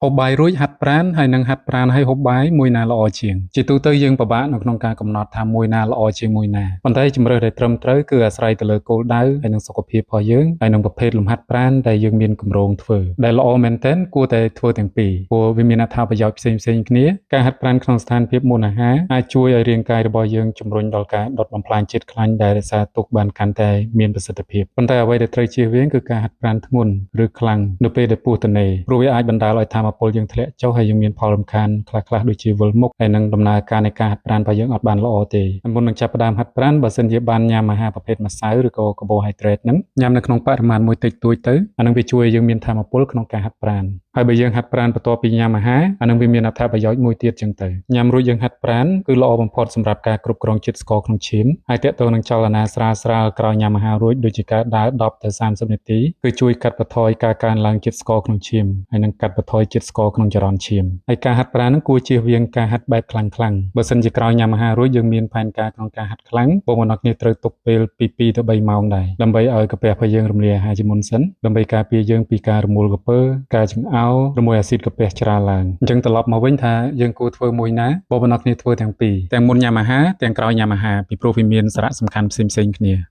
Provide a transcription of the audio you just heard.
ហូបបាយរួចហាត់ប្រាណហើយនឹងហាត់ប្រាណហើយហូបបាយមួយណាល្អជាងជាទូទៅយើងពិបាកនៅក្នុងការកំណត់ថាមួយណាល្អជាងមួយណាប៉ុន្តែជំរើសដែលត្រឹមត្រូវគឺអាស្រ័យទៅលើគោលដៅហើយនឹងសុខភាពរបស់យើងហើយនឹងប្រភេទលំហាត់ប្រាណដែលយើងមានគម្រោងធ្វើដែលល្អមែនទែនគួរតែធ្វើទាំងពីរព្រោះវាមានអត្ថប្រយោជន៍ផ្សេងៗគ្នាការហាត់ប្រាណក្នុងស្ថានភាពមុនអាហារអាចជួយឲ្យរាងកាយរបស់យើងជំរុញដល់ការដុតបំផ្លាញជាតិខ្លាញ់ដែលរក្សាទុកបានកាន់តែមានប្រសិទ្ធភាពប៉ុន្តែអ្វីដែលត្រូវជៀសវាងគឺការហាត់ប្រាណធ្ងន់ឬខ្លាំងនៅពេលដែលពោះទនេព្រោះវាអាចបណ្ដាលឲ្យថាមពលយើងធ្លាក់ចុះហើយយើងមានផលរំខានខ្លះៗដូចជាវិលមុខហើយនឹងដំណើរការនៃការហាត់ប្រាណរបស់យើងអត់បានល្អទេមុននឹងចាប់ផ្ដើមហាត់ប្រាណបើសិនជាបានញ៉ាំអាហារប្រភេទម្សៅឬក៏កាបូហៃដ្រេតហ្នឹងញ៉ាំនៅក្នុងបរិមាណមួយតិចតួចទៅអានឹងវាជួយឲ្យយើងមានថាមពលក្នុងការហាត់ប្រាណហើយបើយើងហាត់ប្រាណបន្ទាប់ពីញ៉ាំអាហារអានឹងវាមានអត្ថប្រយោជន៍មួយទៀតចឹងទៅញ៉ាំរួចយើងហាត់ប្រាណគឺល្អបំផុតសម្រាប់ការគ្រប់គ្រងជាតិស្ករក្នុងឈាមហើយទាក់ទងនឹងចលនាស្រាលៗក្រោយញ៉ាំអាហាររួចដូចជាការដើរ10ទៅ30នាទីគឺជួយកាត់បន្ថយការកើនឡើងជាតិស្ករក្នុងឈាមហើយនឹងកាត់បន្ថយជាតិស្ករក្នុងចរន្តឈាមហើយការហាត់ប្រាណនឹងគួរជៀសវាងការហាត់បែបខ្លាំងៗបើសិនជាក្រោយញ៉ាំអាហាររួចយើងមានផែនការក្នុងការហាត់ខ្លាំងបងប្អូនគ្នាត្រូវទុកពេលពី2ទៅ3ម៉ោងដែរដើម្បីឲ្យកាពះរបស់យើងរំលាយអាហារជាមុនសិនដើម្បីការពារយើងពីការរមួលក្រពើការចង្អោរឬមួយអាស៊ីតកាពះច្រាលឡើងអញ្ចឹងត្រឡប់មកវិញថាយើងគួរធ្វើមួយណាបងប្អូនគ្នាធ្វើទាំងពីរទាំងមុនញ៉ាំអាហារទាំងក្រោយញ៉ាំអាហារពីព្រោះវាមានសារៈសំខាន់ផ្សេងៗគ្នា